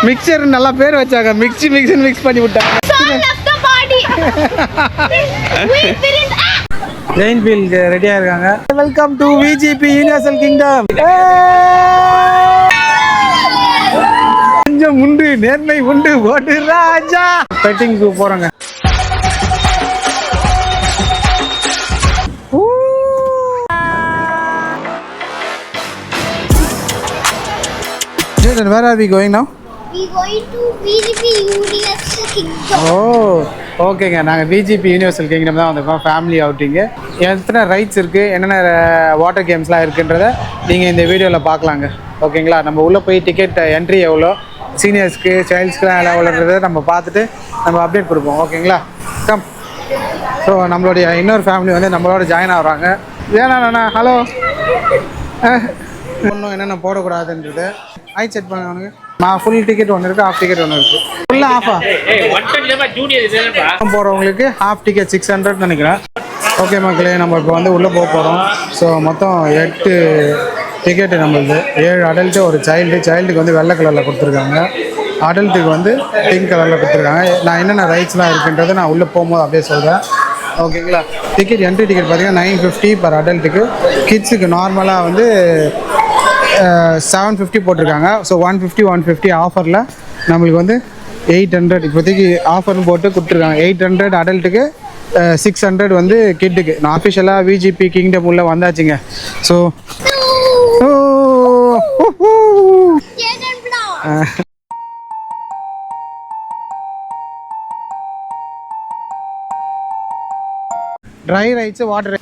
Mixer நல்லா பேர் வச்சாங்க, மிக்ஸ் பண்ணி விட்டாங்க. ஜெயின் வீல் ரெடியா இருக்காங்க. Welcome to VGP universal kingdom. கொஞ்சம் உண்டு, நேர்மை உண்டு, ஓட்டு ராஜா. பெட்டிங்க்கு போறோங்க. Where are we going now? We going to VGP Universal Kingdom. Oh, ஓகேங்க. நாங்கள் விஜிபி யூனிவர்சல் கிங்டம் தான் வந்திருக்கோம். Family outing. எத்தனை ரைட்ஸ் இருக்குது, என்னென்ன வாட்டர் கேம்ஸ்லாம் இருக்குன்றதை நீங்கள் இந்த வீடியோவில் பார்க்கலாங்க. ஓகேங்களா? நம்ம உள்ளே போய் டிக்கெட் என்ட்ரி எவ்வளோ, சீனியர்ஸ்க்கு சைல்ட்ஸ்க்குலாம் எல்லாம் எவ்வளோன்றதை நம்ம பார்த்துட்டு நம்ம அப்டேட் கொடுப்போம். ஓகேங்களா? கம். ஸோ நம்மளுடைய இன்னொரு ஃபேமிலி வந்து நம்மளோட ஜாயின் ஆகிறாங்க. ஏன்னா ஹலோ ஒன்றும் என்னென்ன போடக்கூடாதுன்றது ஐட் செட் பண்ண அவனுக்கு. ஃபுல் டிக்கெட் ஒன்று இருக்குது, ஹாஃப் டிக்கெட் ஒன்று இருக்குது. ஃபுல்லாக ஆஃபா போகிறவங்களுக்கு ஹாஃப் டிக்கெட் 600 நினைக்கிறேன். ஓகே மக்களே, நம்ம இப்போ வந்து உள்ளே போக போகிறோம். ஸோ மொத்தம் 8 டிக்கெட்டு நம்மளுது. 7 அடல்ட்டு, ஒரு சைல்டுக்கு வந்து வெள்ளை கலரில் கொடுத்துருக்காங்க, அடல்ட்டுக்கு வந்து பிங்க் கலரில் கொடுத்துருக்காங்க. நான் என்னென்ன ரைட்ஸ்லாம் இருக்குன்றதை நான் உள்ளே போகும்போது அப்படியே சொல்கிறேன். ஓகேங்களா? டிக்கெட் என்ட்ரி டிக்கெட் பார்த்தீங்கன்னா 950 பர் அடல்ட்டுக்கு. கிட்ஸுக்கு நார்மலாக வந்து 750 போட்டிருக்காங்க. ஸோ 150 ஆஃபரில் நம்மளுக்கு வந்து 800 இப்போதைக்கு ஆஃபர்னு போட்டு கொடுத்துருக்காங்க. 800 அடல்ட்டுக்கு, 600 வந்து கிட்டுக்கு. நான் அஃபிஷியலாக விஜிபி கிங்டம் உள்ள வந்தாச்சுங்க. So dry rides, water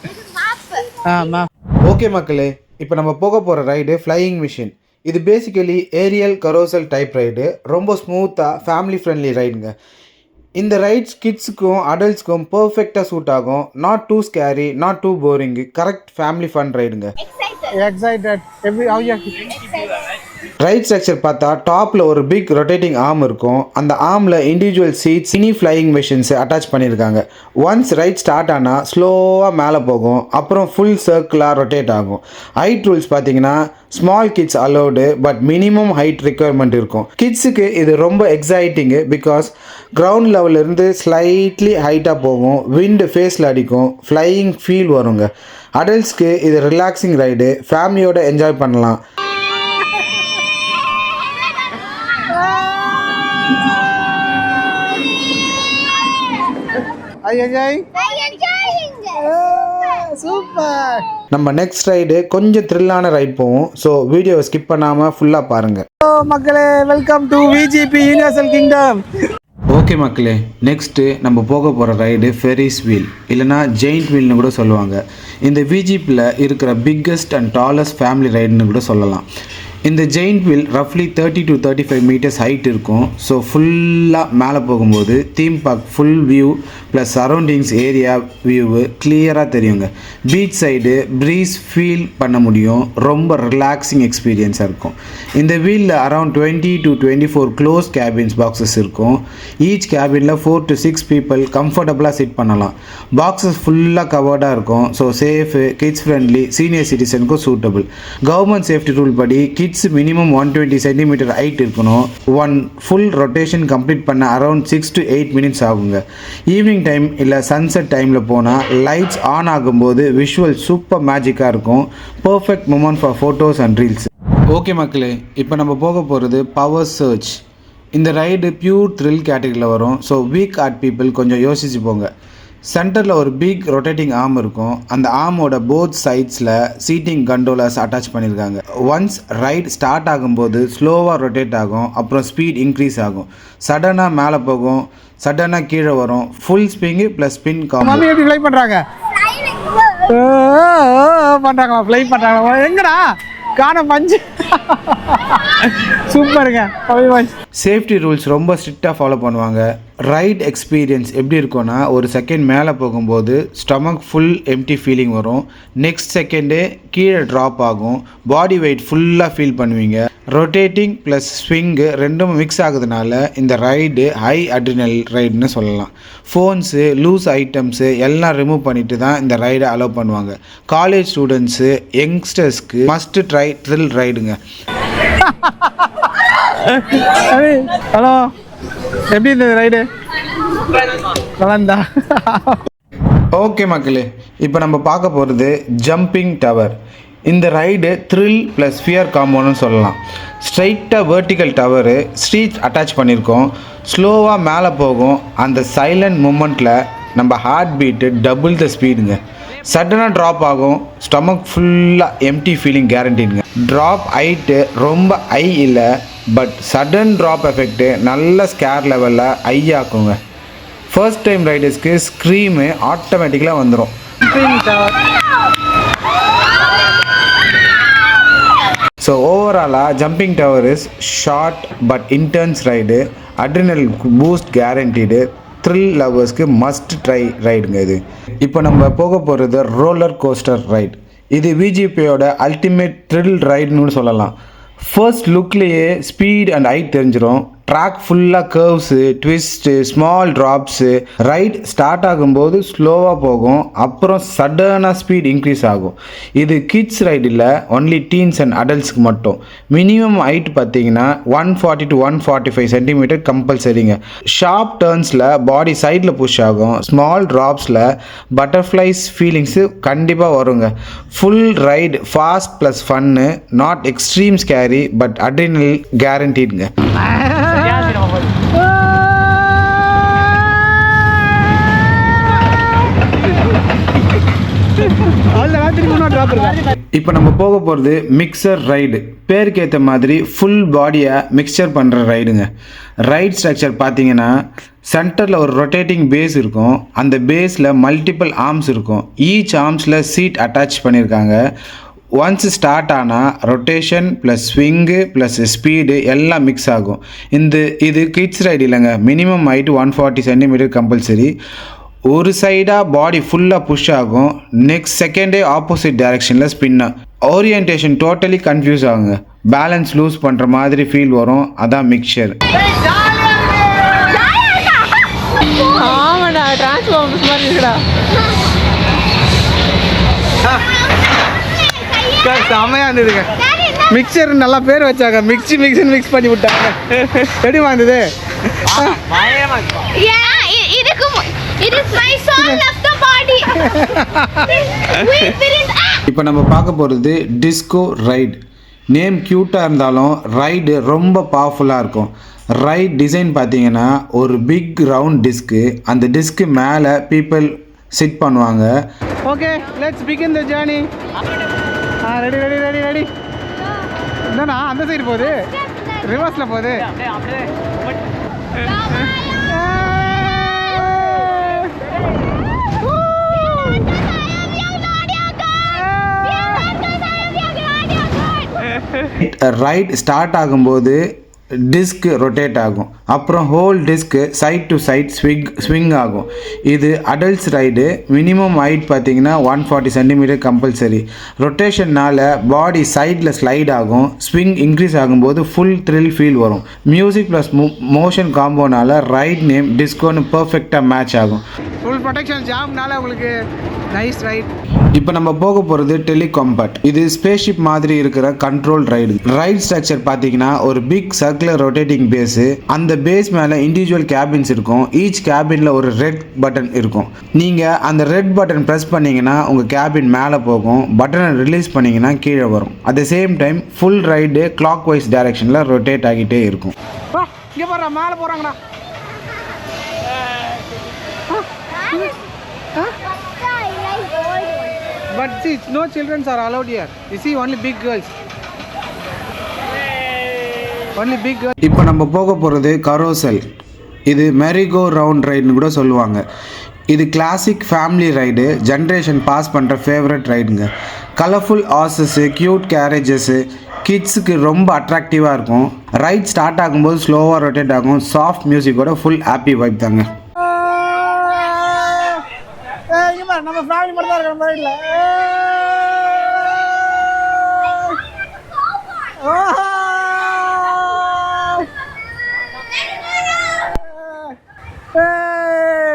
okay மக்களே, இப்போ நம்ம போக போகிற ரைடு ஃப்ளையிங் மிஷின். இது basically aerial carousel type ride. ரொம்ப ஸ்மூத்தாக ஃபேமிலி ஃப்ரெண்ட்லி ரைடுங்க. இந்த ரைட்ஸ் கிட்ஸுக்கும் அடல்ட்ஸ்க்கும் பர்ஃபெக்டாக சூட் ஆகும். Not too scary, not too boring. Correct family fun ரைடுங்க. எக்ஸைட்டட். ரைட் ஸ்ட்ரக்சர் பார்த்தா டாப்பில் ஒரு பிக் ரொட்டேட்டிங் ஆர்ம் இருக்கும். அந்த ஆர்மில் individual seats, mini flying machines attach பண்ணியிருக்காங்க. ஒன்ஸ் ரைட் ஸ்டார்ட் ஆனால் ஸ்லோவாக மேலே போகும், அப்புறம் ஃபுல் சர்க்கிளாக ரொட்டேட் ஆகும். ஹைட் ரூல்ஸ் பார்த்தீங்கன்னா small kids allowed, but minimum height requirement இருக்கும். கிட்ஸுக்கு இது ரொம்ப எக்ஸைட்டிங்கு, பிகாஸ் கிரவுண்ட் லெவலிருந்து ஸ்லைட்லி ஹைட்டாக போகும், விண்டு ஃபேஸில் அடிக்கும், ஃப்ளையிங் ஃபீல் வருங்க. அடல்ட்ஸ்க்கு இது ரிலாக்ஸிங் ரைடு, ஃபேமிலியோட என்ஜாய் பண்ணலாம். சூப்பர். நம்ம நெக்ஸ்ட் ரைடு கொஞ்சம் த்ரில்லான ரைட் போவோம். ஸோ வீடியோவை ஸ்கிப் பண்ணாமல் ஃபுல்லாக பாருங்கள். மக்களே, welcome to VGP universal kingdom. Okay மக்களே, நெக்ஸ்ட்டு நம்ம போக போகிற ரைடு ஃபெரிஸ் வீல், இல்லைனா ஜெயிண்ட் வீல்னு கூட சொல்லுவாங்க. இந்த விஜிபியில் இருக்கிற பிக்கஸ்ட் அண்ட் டாலஸ்ட் ஃபேமிலி ரைடுன்னு கூட சொல்லலாம். இந்த ஜெயிண்ட் வீல் ரஃப்லி 30 to 35 மீட்டர்ஸ் ஹைட் இருக்கும். ஸோ ஃபுல்லாக மேலே போகும்போது theme park full view plus surroundings area view கிளியராக தெரியுங்க. பீச் சைடு ப்ரீஸ் ஃபீல் பண்ண முடியும். ரொம்ப ரிலாக்ஸிங் எக்ஸ்பீரியன்ஸாக இருக்கும். இந்த வீலில் around 20 to 24 close cabins boxes இருக்கும். ஈச் கேபினில் 4 to 6 பீப்புள் கம்ஃபர்டபுளாக சிட் பண்ணலாம். பாக்ஸஸ் ஃபுல்லாக கவர்டாக இருக்கும். So safe, kids friendly, senior சிட்டிசனுக்கும் சூட்டபிள். கவர்மெண்ட் சேஃப்டி ரூல் படி கிட்ஸ் மினிமம் 120 சென்டிமீட்டர் ஹைட் இருக்கணும். ஒன் ஃபுல் ரொட்டேஷன் கம்ப்ளீட் பண்ண அரௌண்ட் 6 to 8 மினிட்ஸ் ஆகுங்க. ஈவினிங் டைம் இல்லை சன்செட் டைமில் போனால் லைட்ஸ் ஆன் ஆகும்போது விஷுவல் சூப்பர் மேஜிக்காக இருக்கும். Perfect moment for photos and reels. Okay மக்களே, இப்போ நம்ம போக போகிறது பவர் சர்ச். இந்த ரைடு பியூர் த்ரில் கேட்டகரியில் வரும். ஸோ வீக் ஆர்ட் பீப்புள் கொஞ்சம் யோசிச்சு போங்க. சென்டரில் ஒரு பிக் ரொட்டேட்டிங் ஆர்ம் இருக்கும். அந்த ஆர்மோட போத் சைட்ஸில் சீட்டிங் கண்ட்ரோலர்ஸ் அட்டாச் பண்ணியிருக்காங்க. ஒன்ஸ் ரைட் ஸ்டார்ட் ஆகும்போது ஸ்லோவாக ரொட்டேட் ஆகும், அப்புறம் ஸ்பீட் இன்க்ரீஸ் ஆகும். சடனாக மேலே போகும், சடனாக கீழே வரும். Full swing plus spin combo. எப்படி ஃப்ளை பண்ணுறாங்க ஃப்ளை பண்ணுறாங்களா? எங்கடா காண பஞ்சு. சூப்பருங்க. சேஃப்டி ரூல்ஸ் ரொம்ப ஸ்ட்ரிக்டாக ஃபாலோ பண்ணுவாங்க. ரைட் எக்ஸ்பீரியன்ஸ் எப்படி இருக்கும்னா, ஒரு செகண்ட் மேலே போகும்போது ஸ்டமக் ஃபுல் எம்டி ஃபீலிங் வரும். நெக்ஸ்ட் செகண்டே கீழே ட்ராப் ஆகும். பாடி வெயிட் ஃபுல்லாக ஃபீல் பண்ணுவீங்க. ரொட்டேட்டிங் ப்ளஸ் ஸ்விங்கு ரெண்டும் மிக்ஸ் ஆகுதுனால இந்த ரைடு ஹை அட்ரினல் ரைடுன்னு சொல்லலாம். ஃபோன்ஸு, லூஸ் ஐட்டம்ஸு எல்லாம் ரிமூவ் பண்ணிட்டு தான் இந்த ரைடை அலோவ் பண்ணுவாங்க. காலேஜ் ஸ்டூடெண்ட்ஸு, யங்ஸ்டர்ஸ்க்கு மஸ்ட் ட்ரை த்ரில் ரைடுங்க. ஹலோ, எப்படி இருந்தது ரைடு? நல்லா இருந்தா? ஓகே மக்களே, இப்போ நம்ம பார்க்க போகிறது ஜம்பிங் டவர். இந்த ரைடு த்ரில் ப்ளஸ் ஃபியர் காம்போன்னு சொல்லலாம். ஸ்ட்ரைட்டாக வெர்டிக்கல் டவரு, ஸ்ட்ரீட் அட்டாச் பண்ணியிருக்கோம். ஸ்லோவாக மேலே போகும். அந்த சைலண்ட் மூமெண்ட்டில் நம்ம ஹார்ட் பீட்டு டபுள் த ஸ்பீடுங்க. சடனாக ட்ராப் ஆகும். ஸ்டொமக் ஃபுல்லாக எம்டி ஃபீலிங் கேரண்டிடுங்க. ட்ராப் ஹைட்டு ரொம்ப ஹை இல்லை, பட் சடன் ட்ராப் எஃபெக்ட்டு நல்ல ஸ்கேர் லெவலில் ஹை ஆக்குங்க. ஃபர்ஸ்ட் டைம் ரைடர்ஸ்க்கு ஸ்க்ரீமு ஆட்டோமேட்டிக்கலாக வந்துடும். ஸோ ஓவராலாக jumping tower is short but intense ride. Adrenaline boost guaranteed. Thrill லவர்ஸ்க்கு மஸ்ட் ட்ரை ரைடுங்க இது. இப்போ நம்ம போக போகிறது ரோலர் கோஸ்டர் ரைட். இது விஜிபியோட அல்டிமேட் த்ரில் ரைடுன்னு சொல்லலாம். ஃபர்ஸ்ட் லுக்லேயே ஸ்பீட் அண்ட் ஹைட் தெரிஞ்சிடும். ட்ராக் ஃபுல்லாக curves, twist, small drops. Ride start ஆகும்போது ஸ்லோவாக போகும், அப்புறம் சடனாக ஸ்பீட் இன்க்ரீஸ் ஆகும். இது கிட்ஸ் ரைடு இல்லை, ஒன்லி டீன்ஸ் அண்ட் அடல்ட்ஸ்க்கு மட்டும். மினிமம் ஹைட் பார்த்தீங்கன்னா 140 to 145 சென்டிமீட்டர் கம்பல்சரிங்க. ஷார்ப் டர்ன்ஸில் பாடி சைடில் புஷ் ஆகும். ஸ்மால் ட்ராப்ஸில் பட்டர்ஃப்ளைஸ் ஃபீலிங்ஸு கண்டிப்பாக வருங்க. ஃபுல் ரைடு ஃபாஸ்ட் ப்ளஸ் ஃபன்னு, not extreme scary but adrenaline கேரண்டீடுங்க. இப்போ நம்ம போக போகிறது மிக்சர் ரைடு. பேருக்கு ஏற்ற மாதிரி ஃபுல் பாடியை மிக்சர் பண்ணுற ரைடுங்க. ரைட் ஸ்ட்ரக்சர் பார்த்தீங்கன்னா சென்டரில் ஒரு ரொட்டேட்டிங் பேஸ் இருக்கும். அந்த பேஸில் மல்டிபிள் ஆர்ம்ஸ் இருக்கும். ஈச் ஆர்ம்ஸில் சீட் அட்டாச் பண்ணியிருக்காங்க. ஒன்ஸ் ஸ்டார்ட் ஆனால் rotation plus swing plus speed எல்லாம் மிக்ஸ் ஆகும். இது கிட்ஸ் ரைடு இல்லைங்க. Minimum height 140 centimetre compulsory. ஒரு சைடாக பாடி ஃபுல்லாக புஷ் ஆகும். நெக்ஸ்ட் செகண்டே ஆப்போசிட் டைரெக்ஷனில் ஸ்பின்னு. ஓரியன்டேஷன் டோட்டலி கன்ஃபியூஸ் ஆகுங்க. பேலன்ஸ் லூஸ் பண்ணுற மாதிரி ஃபீல் வரும். அதான் மிக்சர். ஆமாடா, டிரான்ஸ்ஃபார்மர்ஸ் மாதிரி இருக்குடா. செம்மையாக இருந்ததுங்க. மிக்சர் நல்லா பேர் வச்சாங்க. மிக்ஸ் பண்ணி விட்டாங்க. எப்படிமா இருந்தது? இப்போ நம்ம பார்க்க போகிறது டிஸ்கோ ரைடு. நேம் க்யூட்டாக இருந்தாலும் ரைடு ரொம்ப பவர்ஃபுல்லாக இருக்கும். ரைட் டிசைன் பார்த்தீங்கன்னா ஒரு பிக் ரவுண்ட் டிஸ்க்கு. அந்த டிஸ்க்கு மேலே பீப்புள் சிட் பண்ணுவாங்க. Okay, let's begin the journey. Ready. என்னண்ணா அந்த சைடு போகுது, ரிவர்ஸில் போகுது. ரைட் ஸ்டார்ட் ஆகும்போது டிஸ்க் ரொட்டேட் ஆகும். அப்புறம் whole disc side to side swing ஆகும். இது அடல்ட்ஸ் ரைடு. மினிமம் ஹைட் பார்த்தீங்கன்னா 140 சென்டிமீட்டர் கம்பல்சரி. ரொட்டேஷன்னால் பாடி சைடில் ஸ்லைட் ஆகும். ஸ்விங் இன்க்ரீஸ் ஆகும்போது ஃபுல் த்ரில் ஃபீல் வரும். மியூசிக் ப்ளஸ் மோஷன் காம்போனால ரைட் நேம் டிஸ்கோன்னு பர்ஃபெக்டாக மேட்ச் ஆகும். ஃபுல் ப்ரொடெக்ஷன் ஜாம்னால உங்களுக்கு நைஸ் ரைட். இப்போ நம்ம போக போகிறது டெலிகாம்பேட். இது ஸ்பேஸ்ஷிப் மாதிரி இருக்கிற கண்ட்ரோல் ரைடு. ரைட் ஸ்ட்ரக்சர் பார்த்தீங்கன்னா ஒரு பிக் சர்க்குலர் ரொட்டேட்டிங் பேஸு. அந்த பேஸ் மேலே இண்டிவிஜுவல் கேபின்ஸ் இருக்கும். ஈச் கேபினில் ஒரு ரெட் பட்டன் இருக்கும். நீங்கள் அந்த ரெட் பட்டன் ப்ரெஸ் பண்ணிங்கன்னா உங்கள் கேபின் மேலே போகும். பட்டனை ரிலீஸ் பண்ணிங்கன்னா கீழே வரும். At the same time full ride clockwise டைரக்ஷனில் ரொட்டேட் ஆகிட்டே இருக்கும். இங்கே போடுறா, மேலே போகிறாங்கண்ணா. But see, no children are allowed here. You see, only big girls. Only big girls. இப்போ நம்ம போக போகிறது கரோசல். இது மெரிகோ ரவுண்ட் ரைடுன்னு கூட சொல்லுவாங்க. இது classic family ride. Generation pass பண்ணுற ஃபேவரட் ரைடுங்க. கலர்ஃபுல் ஹார்சஸ்ஸு, க்யூட் கேரேஜஸ்ஸு, கிட்ஸுக்கு ரொம்ப அட்ராக்டிவாக இருக்கும். ரைட் ஸ்டார்ட் ஆகும்போது ஸ்லோவாக ரொட்டேட் ஆகும். சாஃப்ட் மியூசிக்கோட ஃபுல் ஹாப்பி வைப் தாங்க. நம்ம ஃபேமிலி மட்டும் தான் இருக்கிற மாதிரி இல்லை.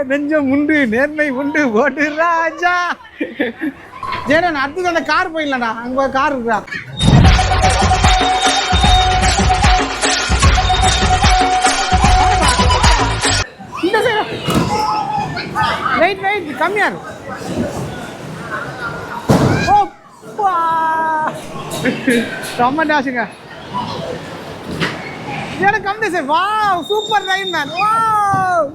நெஞ்சம் உண்டு, நேர்மை உண்டு, ஓட்டு ராஜா. ஜெயனா, அடுத்தது அந்த கார் போயிடலண்ணா. அங்கே கார் இருக்குதா? ஹியர். ஓப்பா ரொம்ப டாஷுங்க. Jaden come this. Wow super ride man. Wow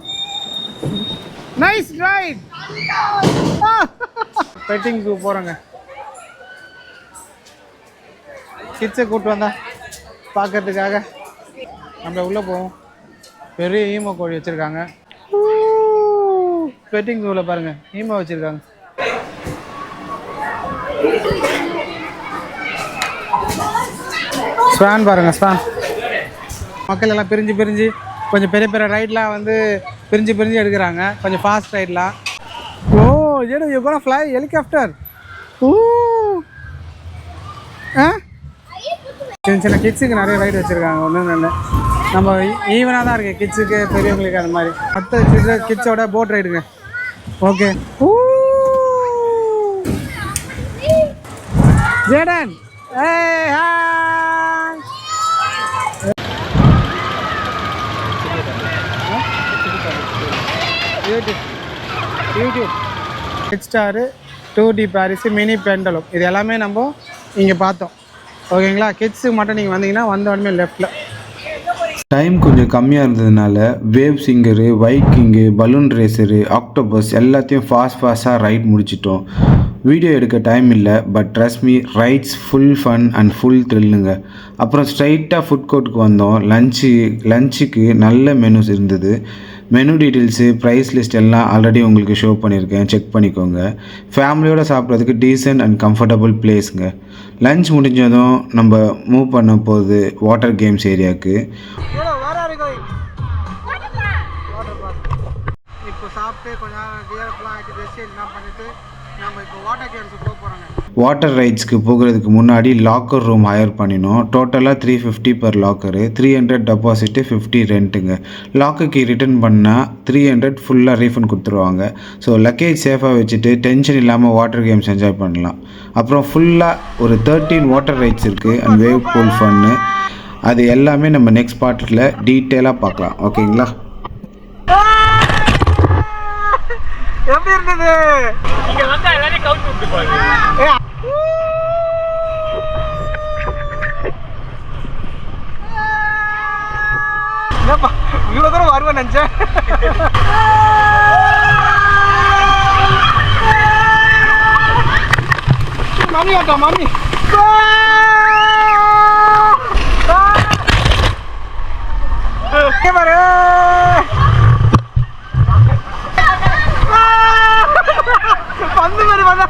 nice ride. Petting zoo போகிறோங்க. கிட்ஸை கூப்பிட்டு வந்தா பார்க்கறதுக்காக நம்ம உள்ளே போவோம். பெரிய ஈமோ கோழி வச்சுருக்காங்க. பெட்டிங் ஜூவில் பாருங்கள் ஈமோ வச்சுருக்காங்க. ஸ்வான் பாருங்கள் ஸ்வான். மக்கள் எல்லாம் பிரிஞ்சு பிரிஞ்சு கொஞ்சம் பெரிய பெரிய ரைட்லாம் வந்து பிரிஞ்சு பிரிஞ்சு எடுக்கிறாங்க. கொஞ்சம் ஃபாஸ்ட் ரைட்லாம். ஓ ஏடோ யூ கோனா ஃப்ளை ஹெலிகாப்டர். ஓ ஆ சின்ன சின்ன கிட்ஸுக்கு நிறைய ரைடு வச்சுருக்காங்க. ஒன்று ஒன்று நம்ம ஈவனாக தான் இருக்குது கிட்ஸுக்கு பெரியவங்களுக்கு அந்த மாதிரி. அடுத்த கிட்ஸோட போட் ரைடுங்க. Okay Jaden hey hi. YouTube hit star 2D Paris mini பெண்டலும் இது எல்லாமே நம்ம இங்கே பார்த்தோம். ஓகேங்களா. கிட்ஸுக்கு மட்டும் நீங்கள் வந்தீங்கன்னா வந்த உடனே லெஃப்டில். டைம் கொஞ்சம் கம்மியாக இருந்ததுனால wave swinger, viking, balloon racer, octopus எல்லாத்தையும் ஃபாஸ்ட்டாக ரைட் முடிச்சிட்டோம். வீடியோ எடுக்க டைம் இல்லை, but trust me rides full fun and full த்ரில்லுங்க. அப்புறம் ஸ்ட்ரைட்டாக ஃபுட் கோர்ட்டுக்கு வந்தோம். லஞ்சுக்கு நல்ல மெனுஸ் இருந்தது. மெனு டீட்டெயில்ஸு, ப்ரைஸ் லிஸ்ட் எல்லாம் ஆல்ரெடி உங்களுக்கு ஷோ பண்ணியிருக்கேன், செக் பண்ணிக்கோங்க. ஃபேமிலியோடு சாப்பிட்றதுக்கு டீசென்ட் அண்ட் கம்ஃபர்டபுள் பிளேஸுங்க. லஞ்ச் முடிஞ்சதும் நம்ம மூவ் பண்ண போகுது வாட்டர் கேம்ஸ் ஏரியாவுக்கு. இப்போ சாப்பிட்டு கொஞ்சம் டியர்லாம் ஆகிட்டு ரெஸ்ட் எல்லாம் பண்ணிட்டு நம்ம இப்போ வாட்டர் கேம்ஸுக்கு போக போகிறோங்க. வாட்டர் ரைட்ஸ்க்கு போகிறதுக்கு முன்னாடி லாக்கர் ரூம் ஹையர் பண்ணினோம். டோட்டலாக 350 per லாக்கரு, 300 டெபாசிட்டு, 50 ரெண்ட்டுங்க. லாக்கருக்கு ரிட்டர்ன் பண்ணால் 300 ஃபுல்லாக ரீஃபண்ட் கொடுத்துருவாங்க. ஸோ லக்கேஜ் சேஃபாக வச்சுட்டு டென்ஷன் இல்லாமல் வாட்டர் கேம்ஸ் என்ஜாய் பண்ணலாம். அப்புறம் ஃபுல்லாக ஒரு 13 வாட்டர் ரைட்ஸ் இருக்குது அண்ட் வேவ் பூல் ஃபன்னு. அது எல்லாமே நம்ம நெக்ஸ்ட் பார்ட்டில் டீட்டெயிலாக பார்க்கலாம். ஓகேங்களா. எப்படி இருந்தது? இங்க வந்தா எல்லாரையும் கவுண்ட் விட்டு போகுது. என்னப்பா இவ்வளோ தூரம் வருவேன் நினச்சேன். மாமி வாட்டா மாமி. பாரு பந்து மாதிரி வந்தா